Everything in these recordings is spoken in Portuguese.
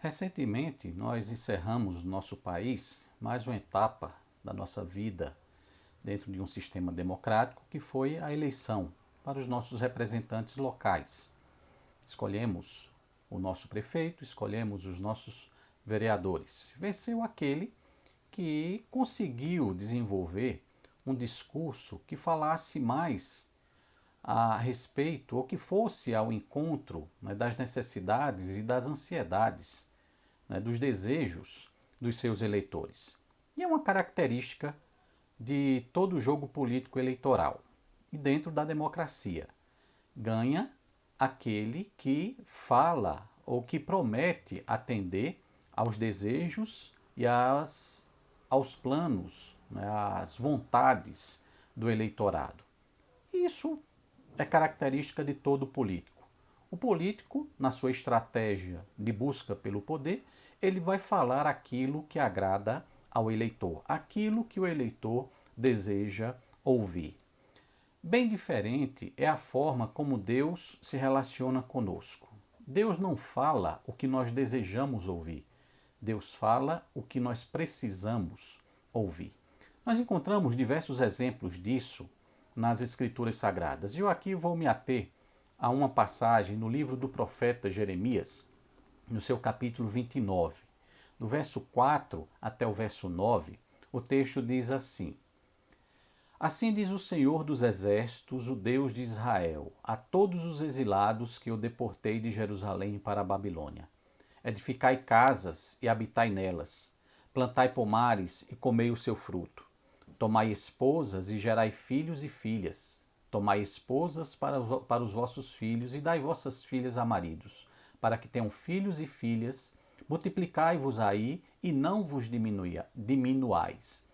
Recentemente, nós encerramos no nosso país mais uma etapa da nossa vida dentro de um sistema democrático, que foi a eleição para os nossos representantes locais. Escolhemos o nosso prefeito, escolhemos os nossos vereadores. Venceu aquele que conseguiu desenvolver um discurso que falasse mais a respeito, ou que fosse ao encontro, das necessidades e das ansiedades, dos desejos dos seus eleitores. E é uma característica de todo jogo político eleitoral e dentro da democracia. Ganha aquele que fala ou que promete atender aos desejos e aos planos, às vontades do eleitorado. Isso é característica de todo político. O político, na sua estratégia de busca pelo poder, ele vai falar aquilo que agrada ao eleitor, aquilo que o eleitor deseja ouvir. Bem diferente é a forma como Deus se relaciona conosco. Deus não fala o que nós desejamos ouvir. Deus fala o que nós precisamos ouvir. Nós encontramos diversos exemplos disso nas Escrituras Sagradas. E eu aqui vou me ater a uma passagem no livro do profeta Jeremias, no seu capítulo 29. Do verso 4 até o verso 9, o texto diz assim: Assim diz o Senhor dos Exércitos, o Deus de Israel, a todos os exilados que eu deportei de Jerusalém para a Babilônia: edificai casas e habitai nelas, plantai pomares e comei o seu fruto. Tomai esposas e gerai filhos e filhas. Tomai esposas para os vossos filhos e dai vossas filhas a maridos, para que tenham filhos e filhas. Multiplicai-vos aí e não vos diminuais.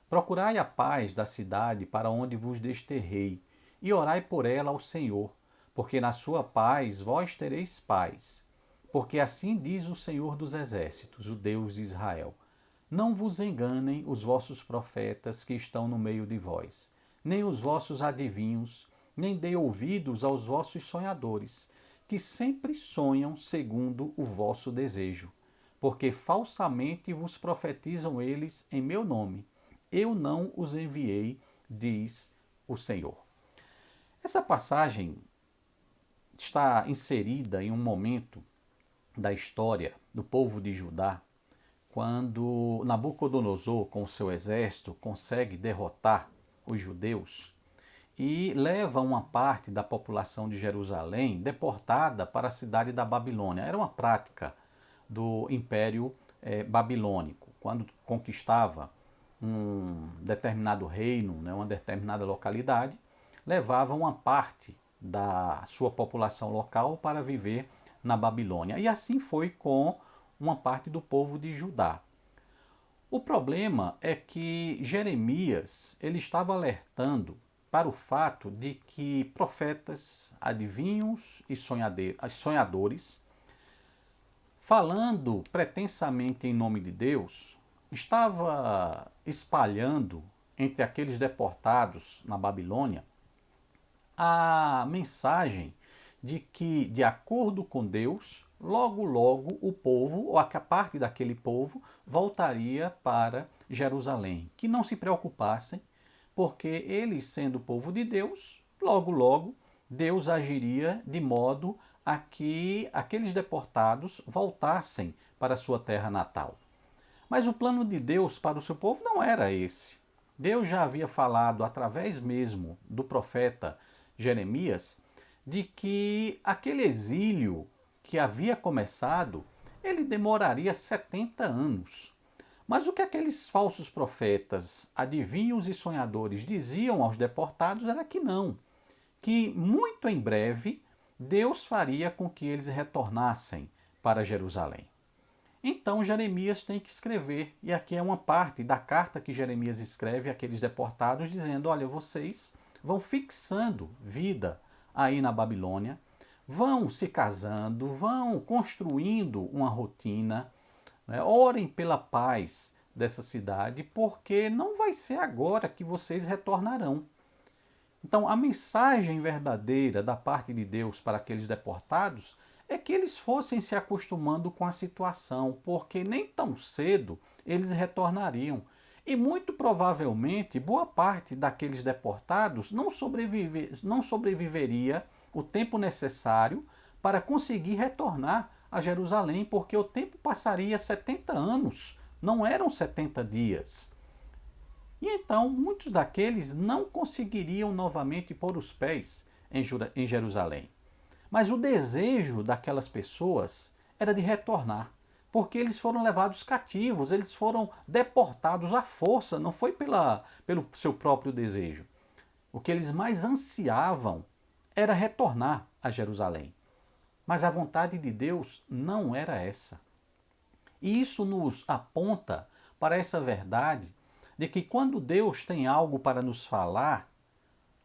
Procurai a paz da cidade para onde vos desterrei, e orai por ela ao Senhor, porque na sua paz vós tereis paz. Porque assim diz o Senhor dos Exércitos, o Deus de Israel: Não vos enganem os vossos profetas que estão no meio de vós, nem os vossos adivinhos, nem dê ouvidos aos vossos sonhadores, que sempre sonham segundo o vosso desejo, porque falsamente vos profetizam eles em meu nome. Eu não os enviei, diz o Senhor. Essa passagem está inserida em um momento da história do povo de Judá, quando Nabucodonosor, com o seu exército, consegue derrotar os judeus e leva uma parte da população de Jerusalém deportada para a cidade da Babilônia. Era uma prática do Império Babilônico. Quando conquistava um determinado reino, uma determinada localidade, levava uma parte da sua população local para viver na Babilônia. E assim foi com uma parte do povo de Judá. O problema é que Jeremias ele estava alertando para o fato de que profetas, adivinhos e sonhadores, falando pretensamente em nome de Deus, estava espalhando entre aqueles deportados na Babilônia a mensagem de que, de acordo com Deus, logo logo o povo, ou a parte daquele povo, voltaria para Jerusalém. Que não se preocupassem, porque eles, sendo o povo de Deus, logo logo Deus agiria de modo a que aqueles deportados voltassem para a sua terra natal. Mas o plano de Deus para o seu povo não era esse. Deus já havia falado através mesmo do profeta Jeremias de que aquele exílio que havia começado, ele demoraria 70 anos. Mas o que aqueles falsos profetas, adivinhos e sonhadores diziam aos deportados era que não, que muito em breve Deus faria com que eles retornassem para Jerusalém. Então Jeremias tem que escrever, e aqui é uma parte da carta que Jeremias escreve àqueles deportados, dizendo: olha, vocês vão fixando vida aí na Babilônia, vão se casando, vão construindo uma rotina, orem pela paz dessa cidade, porque não vai ser agora que vocês retornarão. Então, a mensagem verdadeira da parte de Deus para aqueles deportados é que eles fossem se acostumando com a situação, porque nem tão cedo eles retornariam. E muito provavelmente boa parte daqueles deportados não sobreviveria o tempo necessário para conseguir retornar a Jerusalém, porque o tempo passaria 70 anos, não eram 70 dias. E então muitos daqueles não conseguiriam novamente pôr os pés em Jerusalém. Mas o desejo daquelas pessoas era de retornar, porque eles foram levados cativos, eles foram deportados à força, não foi pelo seu próprio desejo. O que eles mais ansiavam era retornar a Jerusalém. Mas a vontade de Deus não era essa. E isso nos aponta para essa verdade de que quando Deus tem algo para nos falar,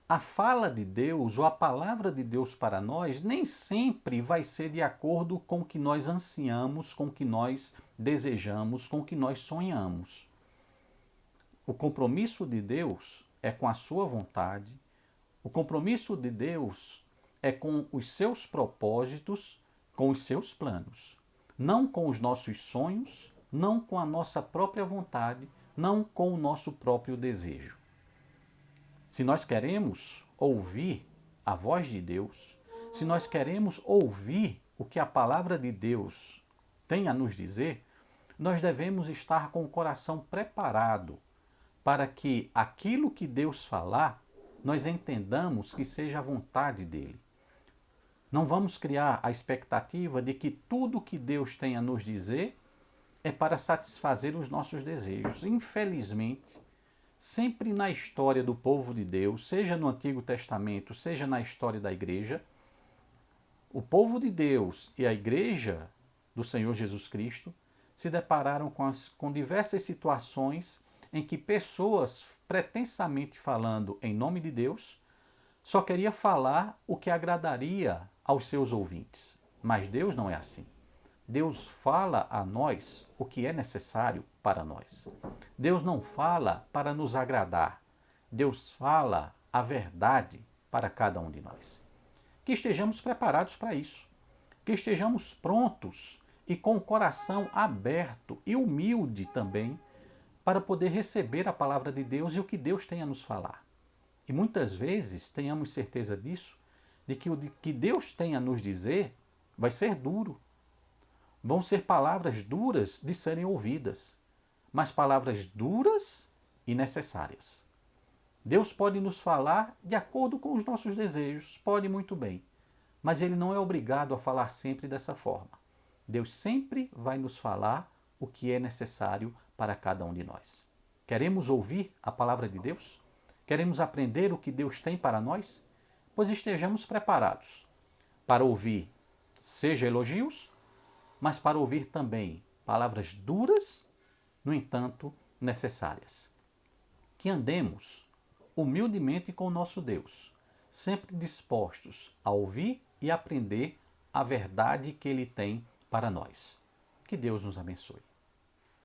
a fala de Deus ou a palavra de Deus para nós nem sempre vai ser de acordo com o que nós ansiamos, com o que nós desejamos, com o que nós sonhamos. O compromisso de Deus é com a sua vontade, o compromisso de Deus é com os seus propósitos, com os seus planos. Não com os nossos sonhos, não com a nossa própria vontade, não com o nosso próprio desejo. Se nós queremos ouvir a voz de Deus, se nós queremos ouvir o que a palavra de Deus tem a nos dizer, nós devemos estar com o coração preparado para que aquilo que Deus falar, nós entendamos que seja a vontade dele. Não vamos criar a expectativa de que tudo que Deus tem a nos dizer é para satisfazer os nossos desejos. Infelizmente, sempre na história do povo de Deus, seja no Antigo Testamento, seja na história da igreja, o povo de Deus e a igreja do Senhor Jesus Cristo se depararam com diversas situações em que pessoas, pretensamente falando em nome de Deus, só queria falar o que agradaria aos seus ouvintes. Mas Deus não é assim. Deus fala a nós o que é necessário para nós. Deus não fala para nos agradar. Deus fala a verdade para cada um de nós. Que estejamos preparados para isso. Que estejamos prontos e com o coração aberto e humilde também para poder receber a palavra de Deus e o que Deus tem a nos falar. E muitas vezes tenhamos certeza disso, de que o que Deus tem a nos dizer vai ser duro. Vão ser palavras duras de serem ouvidas, mas palavras duras e necessárias. Deus pode nos falar de acordo com os nossos desejos, pode muito bem, mas Ele não é obrigado a falar sempre dessa forma. Deus sempre vai nos falar o que é necessário para cada um de nós. Queremos ouvir a palavra de Deus? Queremos aprender o que Deus tem para nós? Pois estejamos preparados para ouvir, seja elogios, mas para ouvir também palavras duras, no entanto, necessárias. Que andemos humildemente com o nosso Deus, sempre dispostos a ouvir e aprender a verdade que Ele tem para nós. Que Deus nos abençoe.